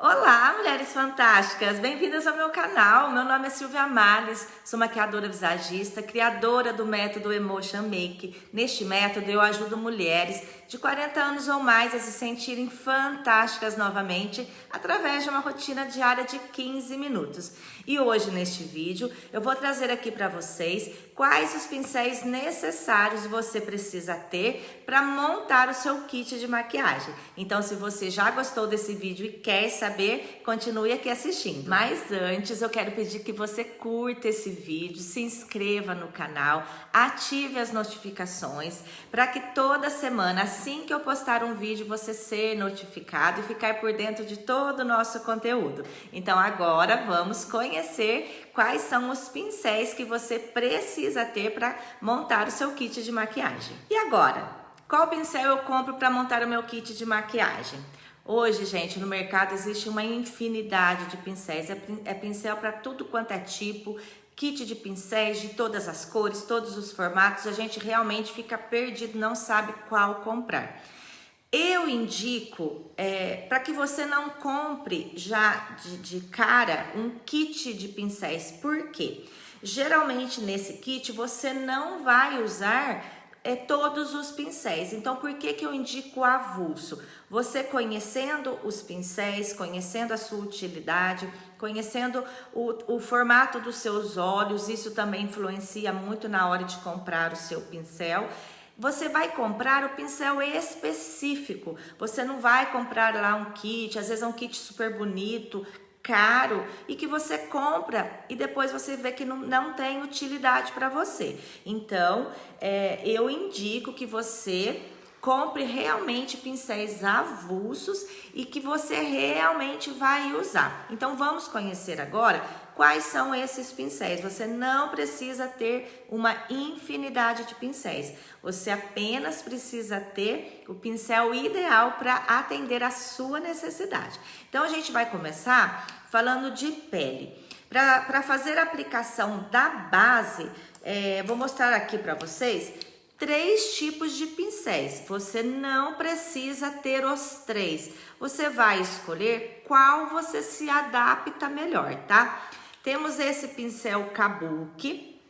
Olá, mulheres fantásticas! Bem-vindas ao meu canal. Meu nome é Silvia Males, sou maquiadora visagista, criadora do método Emotion Make. Neste método eu ajudo mulheres de 40 anos ou mais a se sentirem fantásticas novamente através de uma rotina diária de 15 minutos. E hoje neste vídeo eu vou trazer aqui para vocês quais os pincéis necessários você precisa ter para montar o seu kit de maquiagem. Então, se você já gostou desse vídeo e quer saber, continue aqui assistindo. Mas antes eu quero pedir que você curta esse vídeo, se inscreva no canal, ative as notificações para que toda semana, assim que eu postar um vídeo, você ser notificado e ficar por dentro de todo o nosso conteúdo. Então agora vamos conhecer quais são os pincéis que você precisa ter para montar o seu kit de maquiagem. E agora, qual pincel eu compro para montar o meu kit de maquiagem? Hoje, gente, no mercado existe uma infinidade de pincéis, é pincel para tudo quanto é tipo, kit de pincéis de todas as cores, todos os formatos, a gente realmente fica perdido, não sabe qual comprar. Eu indico, para que você não compre já de cara um kit de pincéis, por quê? Geralmente nesse kit você não vai usar todos os pincéis, então por que eu indico avulso? Você conhecendo os pincéis, conhecendo a sua utilidade, conhecendo o formato dos seus olhos, isso também influencia muito na hora de comprar o seu pincel. Você vai comprar o pincel específico, você não vai comprar lá um kit, às vezes é um kit super bonito, caro, e que você compra e depois você vê que não tem utilidade para você. Então, eu indico que você compre realmente pincéis avulsos e que você realmente vai usar. Então, vamos conhecer agora quais são esses pincéis. Você não precisa ter uma infinidade de pincéis. Você apenas precisa ter o pincel ideal para atender a sua necessidade. Então, a gente vai começar falando de pele. Para fazer a aplicação da base, vou mostrar aqui para vocês 3 tipos de pincéis. Você não precisa ter os 3. Você vai escolher qual você se adapta melhor, tá? Temos esse pincel Kabuki.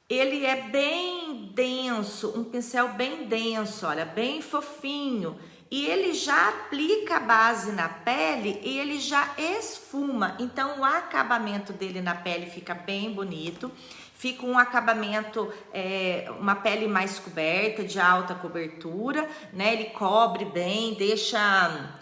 Ele é bem denso, um pincel bem denso, olha, bem fofinho. E ele já aplica a base na pele e ele já esfuma. Então o acabamento dele na pele fica bem bonito. Fica um acabamento, uma pele mais coberta, de alta cobertura, né? Ele cobre bem,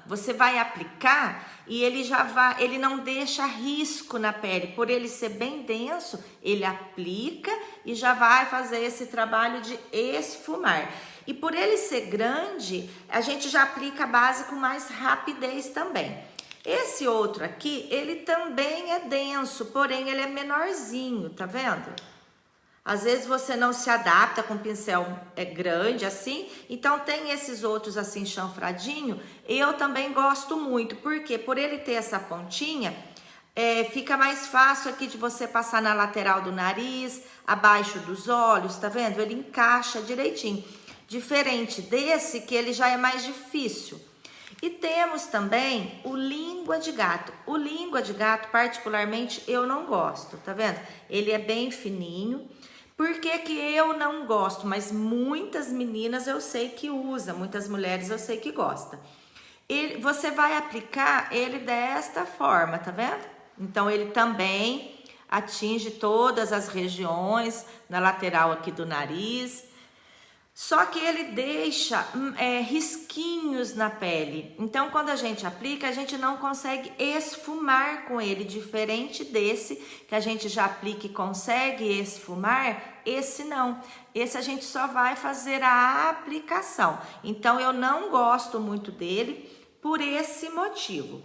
você vai aplicar e ele não deixa risco na pele. Por ele ser bem denso, ele aplica e já vai fazer esse trabalho de esfumar. E por ele ser grande, a gente já aplica a base com mais rapidez também. Esse outro aqui, ele também é denso, porém ele é menorzinho, tá vendo? Às vezes você não se adapta com pincel grande assim, então tem esses outros assim chanfradinho. Eu também gosto muito, porque por ele ter essa pontinha, fica mais fácil aqui de você passar na lateral do nariz, abaixo dos olhos, tá vendo? Ele encaixa direitinho. Diferente desse, que ele já é mais difícil. E temos também o língua de gato. O língua de gato, particularmente, eu não gosto, tá vendo? Ele é bem fininho. Por que que eu não gosto? Mas muitas meninas eu sei que usa, muitas mulheres eu sei que gosta. Você vai aplicar ele desta forma, tá vendo? Então, ele também atinge todas as regiões, na lateral aqui do nariz. Só que ele deixa risquinhos na pele. Então, quando a gente aplica, a gente não consegue esfumar com ele. Diferente desse, que a gente já aplica e consegue esfumar, esse não. Esse a gente só vai fazer a aplicação. Então, eu não gosto muito dele por esse motivo.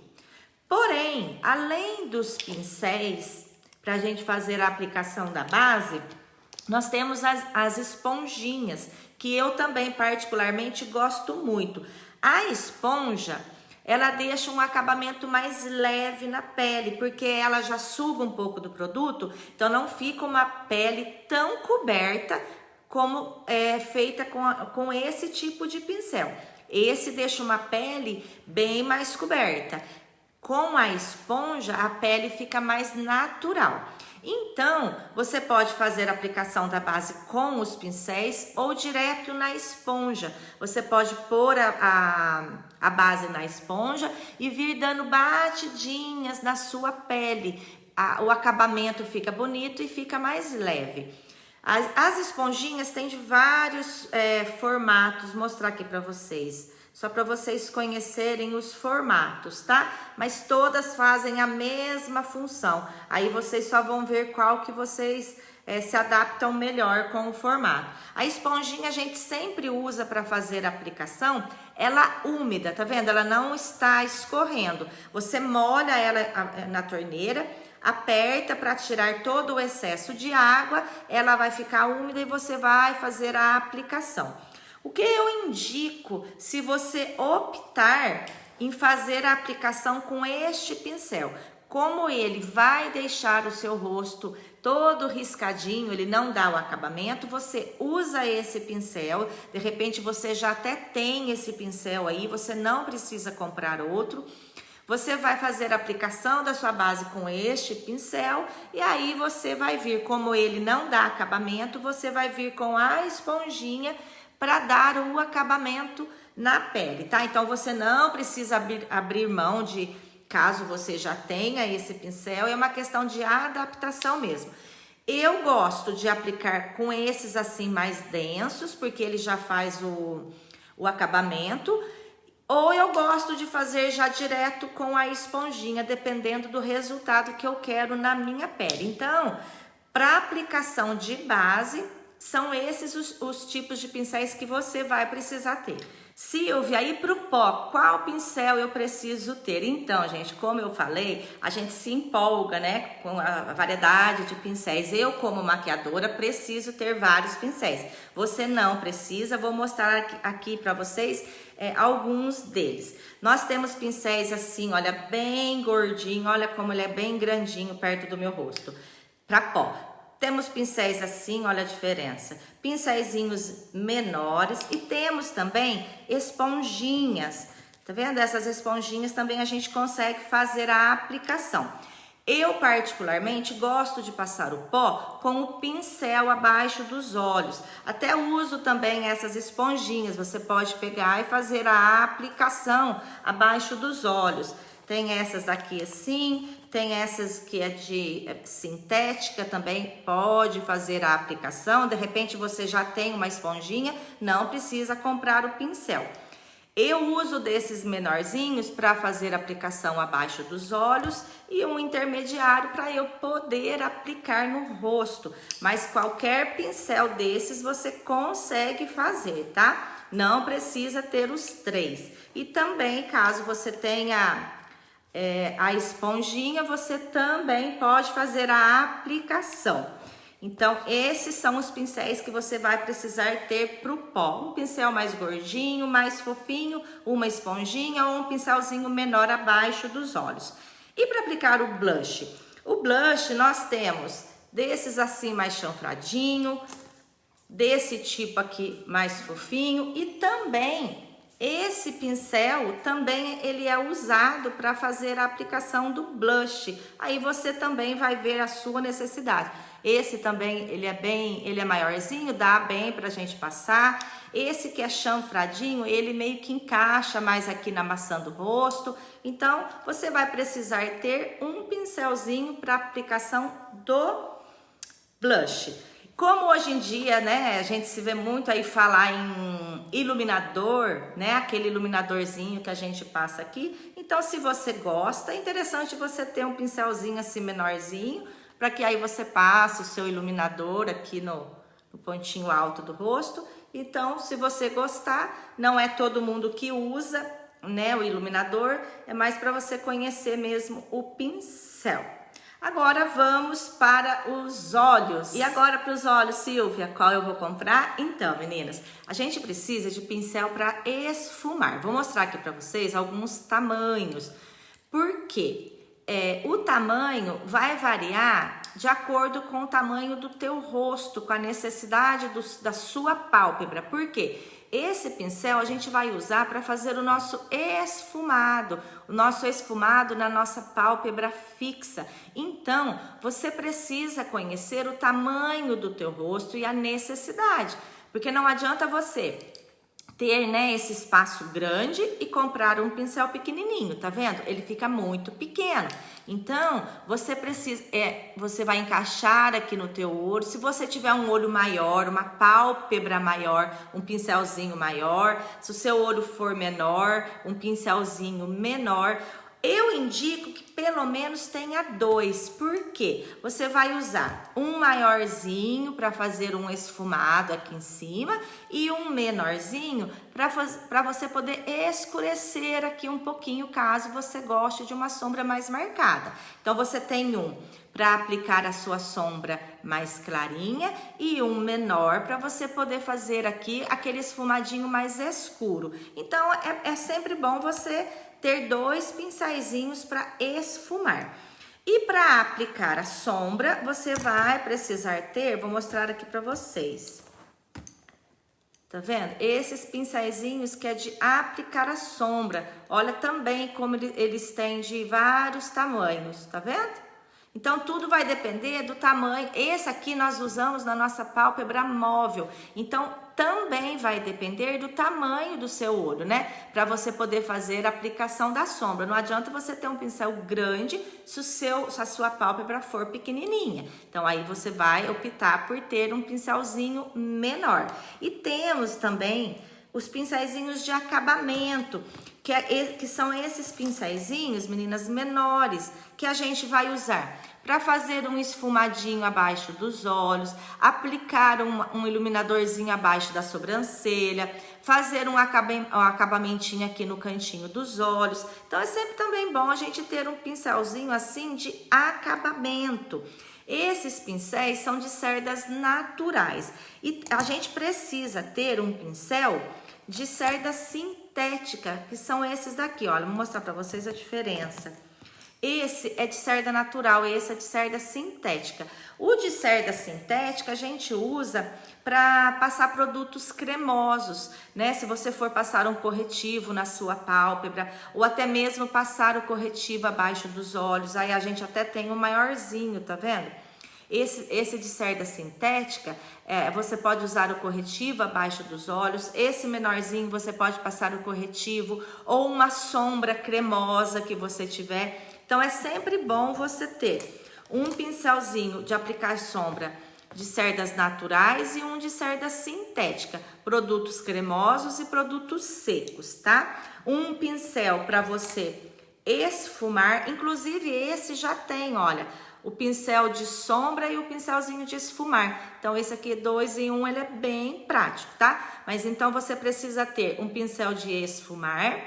Porém, além dos pincéis, para a gente fazer a aplicação da base, nós temos as esponjinhas, que eu também particularmente gosto muito. A esponja, ela deixa um acabamento mais leve na pele, porque ela já suga um pouco do produto, então não fica uma pele tão coberta como é feita com esse tipo de pincel. Esse deixa uma pele bem mais coberta. com a esponja, a pele fica mais natural. Então, você pode fazer a aplicação da base com os pincéis ou direto na esponja. Você pode pôr a base na esponja e vir dando batidinhas na sua pele. O acabamento fica bonito e fica mais leve. As esponjinhas têm de vários formatos, vou mostrar aqui para vocês. Só para vocês conhecerem os formatos, tá? Mas todas fazem a mesma função. Aí vocês só vão ver qual que vocês se adaptam melhor com o formato. A esponjinha a gente sempre usa para fazer a aplicação, ela úmida, tá vendo? Ela não está escorrendo. Você molha ela na torneira, aperta para tirar todo o excesso de água, ela vai ficar úmida e você vai fazer a aplicação. O que eu indico se você optar em fazer a aplicação com este pincel? Como ele vai deixar o seu rosto todo riscadinho, ele não dá o acabamento, você usa esse pincel. De repente você já até tem esse pincel aí, você não precisa comprar outro. Você vai fazer a aplicação da sua base com este pincel e aí você vai vir, como ele não dá acabamento, você vai vir com a esponjinha para dar o acabamento na pele, tá? Então você não precisa abrir mão de, caso você já tenha esse pincel, é uma questão de adaptação mesmo. Eu gosto de aplicar com esses assim mais densos, porque ele já faz o acabamento, ou eu gosto de fazer já direto com a esponjinha, dependendo do resultado que eu quero na minha pele. Então, para aplicação de base, são esses os tipos de pincéis que você vai precisar ter. Silvia, aí para o pó, qual pincel eu preciso ter? Então, gente, como eu falei, a gente se empolga, né, com a variedade de pincéis. Eu, como maquiadora, preciso ter vários pincéis. Você não precisa, vou mostrar aqui para vocês alguns deles. Nós temos pincéis assim, olha, bem gordinho, olha como ele é bem grandinho perto do meu rosto, para pó. Temos pincéis assim, olha a diferença, pincéisinhos menores e temos também esponjinhas, tá vendo? Essas esponjinhas também a gente consegue fazer a aplicação. Eu particularmente gosto de passar o pó com o pincel abaixo dos olhos, até uso também essas esponjinhas, você pode pegar e fazer a aplicação abaixo dos olhos. Tem essas daqui assim, tem essas que é de sintética também, pode fazer a aplicação. De repente você já tem uma esponjinha, não precisa comprar o pincel. Eu uso desses menorzinhos para fazer a aplicação abaixo dos olhos e um intermediário para eu poder aplicar no rosto. Mas qualquer pincel desses você consegue fazer, tá? Não precisa ter os três. E também, caso você tenha a esponjinha, você também pode fazer a aplicação. Então, esses são os pincéis que você vai precisar ter para o pó. Um pincel mais gordinho, mais fofinho, uma esponjinha ou um pincelzinho menor abaixo dos olhos. E para aplicar o blush? O blush nós temos desses assim mais chanfradinho, desse tipo aqui mais fofinho e também esse pincel também ele é usado para fazer a aplicação do blush. Aí você também vai ver a sua necessidade. Esse também ele é maiorzinho, dá bem para a gente passar. Esse que é chanfradinho, ele meio que encaixa mais aqui na maçã do rosto. Então você vai precisar ter um pincelzinho para aplicação do blush. Como hoje em dia, né, a gente se vê muito aí falar em iluminador, né, aquele iluminadorzinho que a gente passa aqui. Então, se você gosta, é interessante você ter um pincelzinho assim menorzinho, para que aí você passe o seu iluminador aqui no pontinho alto do rosto. Então, se você gostar, não é todo mundo que usa, né, o iluminador, é mais para você conhecer mesmo o pincel. Agora vamos para os olhos. E agora para os olhos, Silvia, qual eu vou comprar? Então, meninas, a gente precisa de pincel para esfumar. Vou mostrar aqui para vocês alguns tamanhos. Por quê? O tamanho vai variar de acordo com o tamanho do teu rosto, com a necessidade da sua pálpebra. Por quê? Esse pincel a gente vai usar para fazer o nosso esfumado na nossa pálpebra fixa. Então, você precisa conhecer o tamanho do teu rosto e a necessidade, porque não adianta você ter, né, esse espaço grande e comprar um pincel pequenininho, tá vendo? Ele fica muito pequeno. Então, você precisa, você vai encaixar aqui no teu olho. Se você tiver um olho maior, uma pálpebra maior, um pincelzinho maior. Se o seu olho for menor, um pincelzinho menor. Eu indico que pelo menos tenha 2, porque você vai usar um maiorzinho para fazer um esfumado aqui em cima e um menorzinho para você poder escurecer aqui um pouquinho, caso você goste de uma sombra mais marcada. Então, você tem um para aplicar a sua sombra mais clarinha e um menor para você poder fazer aqui aquele esfumadinho mais escuro. Então, é sempre bom você ter 2 pincéisinhos para esfumar. E para aplicar a sombra, você vai precisar ter, vou mostrar aqui para vocês. Tá vendo? Esses pincéisinhos que é de aplicar a sombra. Olha também como eles têm de vários tamanhos, tá vendo? Então, tudo vai depender do tamanho. Esse aqui nós usamos na nossa pálpebra móvel. Então, também vai depender do tamanho do seu olho, né? Para você poder fazer a aplicação da sombra. Não adianta você ter um pincel grande se a sua pálpebra for pequenininha. Então, aí você vai optar por ter um pincelzinho menor. E temos também os pincelzinhos de acabamento, que são esses pincelzinhos, meninas, menores, que a gente vai usar para fazer um esfumadinho abaixo dos olhos, aplicar um iluminadorzinho abaixo da sobrancelha, fazer um acabamentinho aqui no cantinho dos olhos. Então, é sempre também bom a gente ter um pincelzinho assim de acabamento. Esses pincéis são de cerdas naturais e a gente precisa ter um pincel de cerda sintética, que são esses daqui, olha, vou mostrar para vocês a diferença. Esse é de cerda natural, esse é de cerda sintética. O de cerda sintética a gente usa para passar produtos cremosos, né? Se você for passar um corretivo na sua pálpebra, ou até mesmo passar o corretivo abaixo dos olhos, aí a gente até tem um maiorzinho, tá vendo? Esse de cerda sintética, você pode usar o corretivo abaixo dos olhos. Esse menorzinho você pode passar o corretivo ou uma sombra cremosa que você tiver. Então, é sempre bom você ter um pincelzinho de aplicar sombra de cerdas naturais e um de cerda sintética, produtos cremosos e produtos secos, tá? Um pincel para você esfumar, inclusive esse já tem, olha, o pincel de sombra e o pincelzinho de esfumar. Então, esse aqui 2 em 1, ele é bem prático, tá? Mas então, você precisa ter um pincel de esfumar,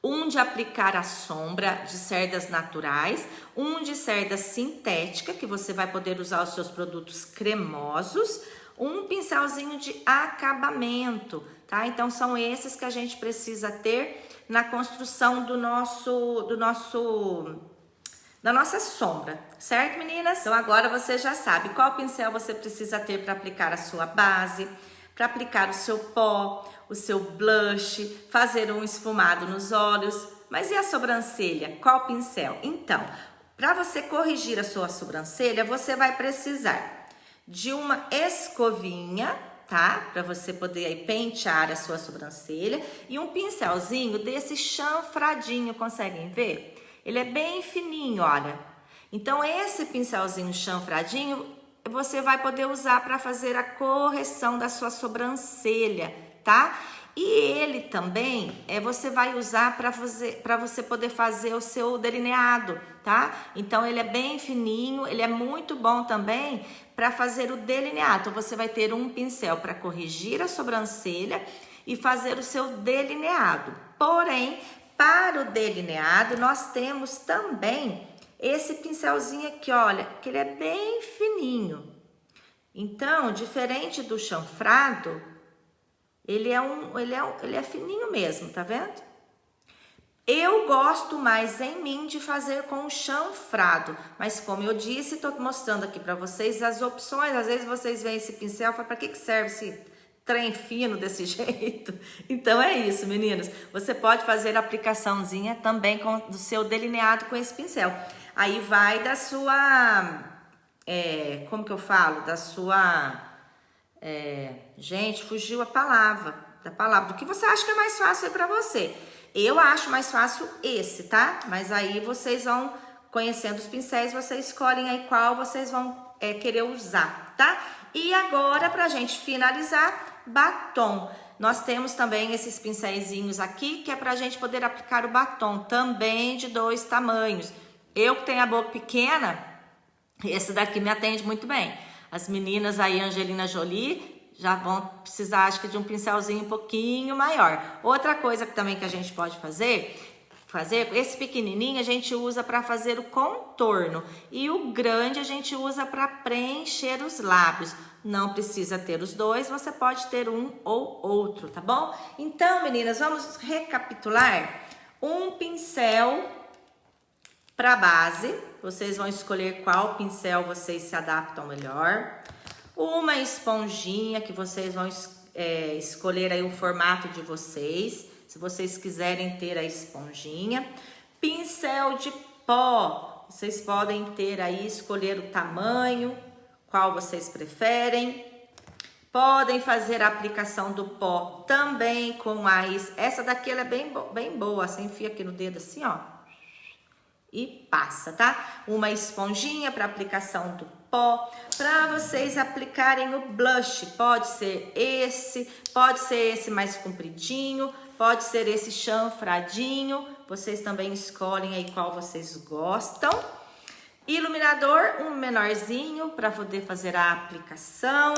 um de aplicar a sombra de cerdas naturais, um de cerda sintética, que você vai poder usar os seus produtos cremosos, um pincelzinho de acabamento, tá? Então, são esses que a gente precisa ter na construção da nossa sombra, certo, meninas? Então, agora você já sabe qual pincel você precisa ter para aplicar a sua base, para aplicar o seu pó, o seu blush, fazer um esfumado nos olhos. Mas e a sobrancelha? Qual pincel? Então, para você corrigir a sua sobrancelha, você vai precisar de uma escovinha, tá? Para você poder aí pentear a sua sobrancelha, e um pincelzinho desse chanfradinho, conseguem ver? Ele é bem fininho, olha. Então, esse pincelzinho chanfradinho, você vai poder usar para fazer a correção da sua sobrancelha, tá? E ele também, você vai usar para você poder fazer o seu delineado, tá? Então, ele é bem fininho, ele é muito bom também para fazer o delineado. Então, você vai ter um pincel para corrigir a sobrancelha e fazer o seu delineado. Porém, para o delineado, nós temos também esse pincelzinho aqui, olha, que ele é bem fininho. Então, diferente do chanfrado, ele é fininho mesmo, tá vendo? Eu gosto mais em mim de fazer com o chanfrado, mas como eu disse, tô mostrando aqui para vocês as opções. Às vezes vocês veem esse pincel e falam, para que serve esse trem fino desse jeito. Então é isso, meninas. Você pode fazer a aplicaçãozinha também do seu delineado com esse pincel. Aí vai da sua... como que eu falo? Da sua... gente, fugiu a palavra. Do que você acha que é mais fácil aí pra você. Eu acho mais fácil esse, tá? Mas aí vocês vão conhecendo os pincéis, vocês escolhem aí qual vocês vão querer usar, tá? E agora, pra gente finalizar, batom. Nós temos também esses pincéizinhos aqui, que é pra gente poder aplicar o batom, também de 2 tamanhos. Eu que tenho a boca pequena, esse daqui me atende muito bem. As meninas aí, Angelina Jolie, já vão precisar, acho que de um pincelzinho um pouquinho maior. Outra coisa que também que a gente pode fazer, esse pequenininho a gente usa para fazer o contorno e o grande a gente usa para preencher os lábios. Não precisa ter os dois, você pode ter um ou outro, tá bom? Então, meninas, vamos recapitular. Um pincel para base, vocês vão escolher qual pincel vocês se adaptam melhor. Uma esponjinha que vocês vão escolher aí o formato de vocês, se vocês quiserem ter a esponjinha. Pincel de pó, vocês podem ter aí, escolher o tamanho, qual vocês preferem. Podem fazer a aplicação do pó também com essa daqui ela é bem boa, você enfia aqui no dedo assim, ó. E passa, tá? Uma esponjinha para aplicação do pó, para vocês aplicarem o blush, pode ser esse mais compridinho, pode ser esse chanfradinho, vocês também escolhem aí qual vocês gostam. Iluminador, um menorzinho para poder fazer a aplicação.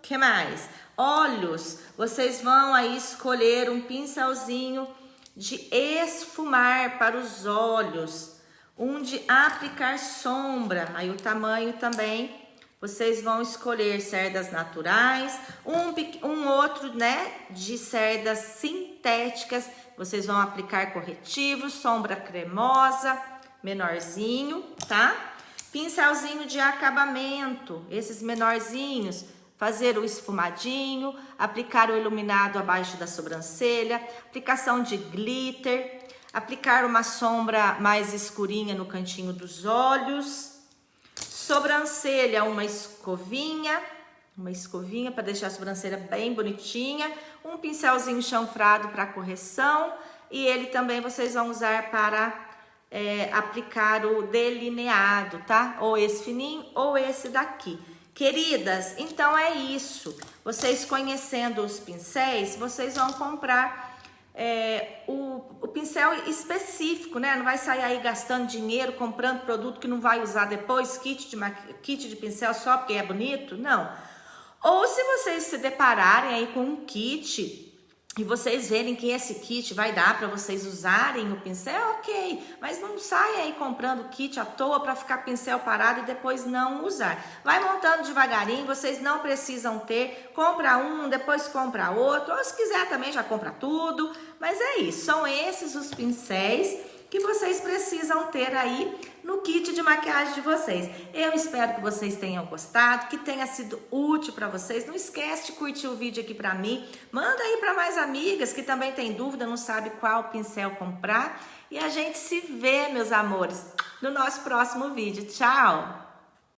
Que mais? Olhos, vocês vão aí escolher um pincelzinho de esfumar para os olhos. Um de aplicar sombra, aí o tamanho também, vocês vão escolher cerdas naturais, um outro, né, de cerdas sintéticas, vocês vão aplicar corretivos, sombra cremosa, menorzinho, tá? Pincelzinho de acabamento, esses menorzinhos, fazer o esfumadinho, aplicar o iluminado abaixo da sobrancelha, aplicação de glitter, aplicar uma sombra mais escurinha no cantinho dos olhos, sobrancelha, uma escovinha para deixar a sobrancelha bem bonitinha, um pincelzinho chanfrado para correção e ele também vocês vão usar para aplicar o delineado, tá? Ou esse fininho ou esse daqui. Queridas, então é isso. Vocês conhecendo os pincéis, vocês vão comprar o pincel específico, né? Não vai sair aí gastando dinheiro, comprando produto que não vai usar depois, kit de pincel só porque é bonito, não. Ou se vocês se depararem aí com um kit e vocês verem que esse kit vai dar para vocês usarem o pincel, ok. Mas não saia aí comprando kit à toa para ficar pincel parado e depois não usar. Vai montando devagarinho, vocês não precisam ter. Compra um, depois compra outro. Ou se quiser também já compra tudo. Mas é isso, são esses os pincéis que vocês precisam ter aí no kit de maquiagem de vocês. Eu espero que vocês tenham gostado, que tenha sido útil para vocês. Não esquece de curtir o vídeo aqui para mim. Manda aí para mais amigas que também tem dúvida, não sabe qual pincel comprar. E a gente se vê, meus amores, no nosso próximo vídeo. Tchau!